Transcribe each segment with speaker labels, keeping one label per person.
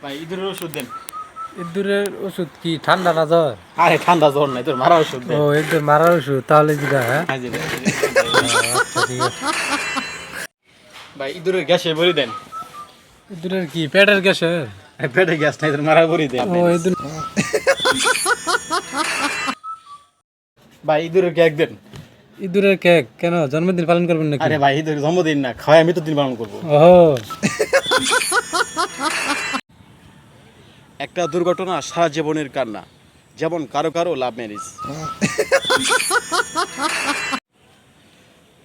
Speaker 1: ভাই ইঁদুরের ওষুধ দেন।
Speaker 2: ইঁদুরের ওষুধ কি ঠান্ডা না জ্বর?
Speaker 1: আরে ঠান্ডা জ্বর নাই, তোর মারা ওষুধ দেন।
Speaker 2: ও ইঁদুর মারার ওষুধ তাহলে যেটা হ্যাঁ
Speaker 1: হ্যাঁ জি ভাই।
Speaker 2: আচ্ছা ঠিক আছে।
Speaker 1: ভাই ইঁদুরের গ্যাসে বড়ি দেন।
Speaker 2: ইঁদুরের কি পেটের গ্যাসে?
Speaker 1: পেটে গ্যাস নাই, তোর মারা বড়ি দেন।
Speaker 2: ও ইঁদুর
Speaker 1: ভাই ইঁদুরের কেক দেন।
Speaker 2: ইঁদুরের কেক কেন জন্মদিন পালন করবেন নাকি?
Speaker 1: আরে ভাই ইঁদুরের জন্মদিন না, খাওয়াই আমি তো দিন পালন করবো।
Speaker 2: ও
Speaker 1: একটা দুর্ঘটনা সারা জীবনের কান্না, যেমন কারো কারো লাভ ম্যারেজ।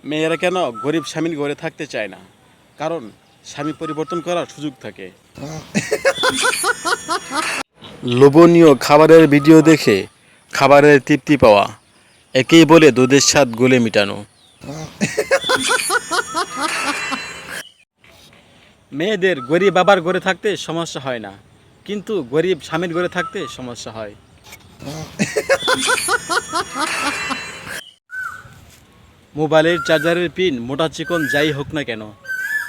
Speaker 1: মেয়েরা কেন গরিব স্বামীর ঘরে থাকতে চায় না? কারণ স্বামী পরিবর্তন করার সুযোগ থাকে। লোভনীয় খাবারের ভিডিও দেখে খাবারের তৃপ্তি পাওয়া, একেই বলে দুধের স্বাদ গলে মিটানো। মেয়েদের গরিব বাবার ঘরে থাকতে সমস্যা হয় না, কিন্তু গরিব স্বামীর ঘরে থাকতে সমস্যা হয়। মোবাইলের চার্জারের পিন মোটা চিকন যাই হোক না কেন,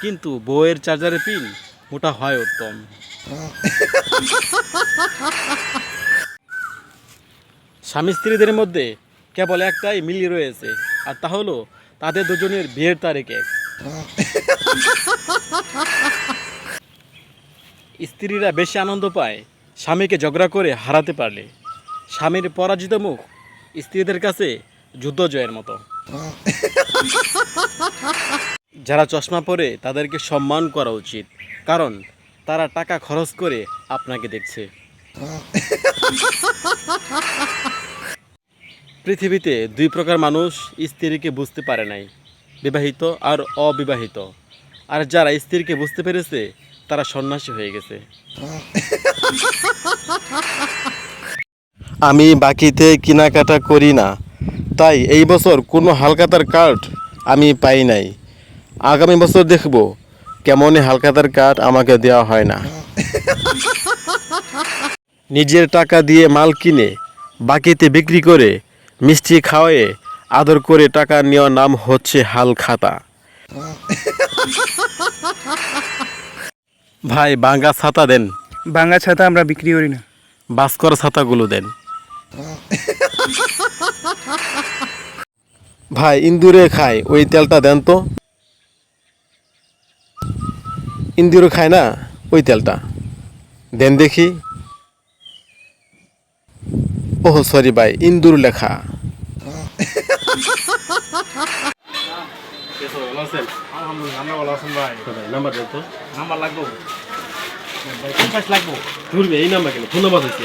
Speaker 1: কিন্তু বউয়ের চার্জারের পিন মোটা হয় উত্তম। স্বামী স্ত্রীদের মধ্যে কেবল একটাই মিল রয়েছে, আর তা হলো তাদের দুজনের বিয়ের তারিখে। স্ত্রীরা বেশি আনন্দ পায় স্বামীকে ঝগড়া করে হারাতে পারলে। স্বামীর পরাজিত মুখ স্ত্রীদের কাছে যুদ্ধ জয়ের মতো। যারা চশমা পরে তাদেরকে সম্মান করা উচিত, কারণ তারা টাকা খরচ করে আপনাকে দেখছে। পৃথিবীতে দুই প্রকার মানুষ স্ত্রীকে বুঝতে পারে নাই, বিবাহিত আর অবিবাহিত। আর যারা স্ত্রীকে বুঝতে পেরেছে তারা সন্ন্যাসী হয়ে গেছে। আমি বাকিতে কেনাকাটা করি না, তাই এই বছর কোনো হালখাতার কার্ড আমি পাই নাই। আগামী বছর দেখব কেমনই হালখাতার কার্ড আমাকে দেওয়া হয় না। নিজের টাকা দিয়ে মাল কিনে বাকিতে বিক্রি করে মিষ্টি খাওয়ায়ে আদর করে টাকা নেওয়ার নাম হচ্ছে হালখাতা। ভাই বাঙ্গা ছাতা দেন।
Speaker 3: ভাঙা ছাতা আমরা বিক্রি করি না।
Speaker 1: বাস্কর ছাতাগুলো দেন। ভাই ইন্দুরে খায় ওই তেলটা দেন তো। ইন্দুরে খায় না ওই তেলটা দেন দেখি। ওহ সরি ভাই, ইন্দুর লেখা। নাম্বার দেন তো।
Speaker 3: নাম্বার লাগবো?
Speaker 1: লাগবো ধরবে এই নাম্বার কেন? ধন্যবাদ হয়েছে।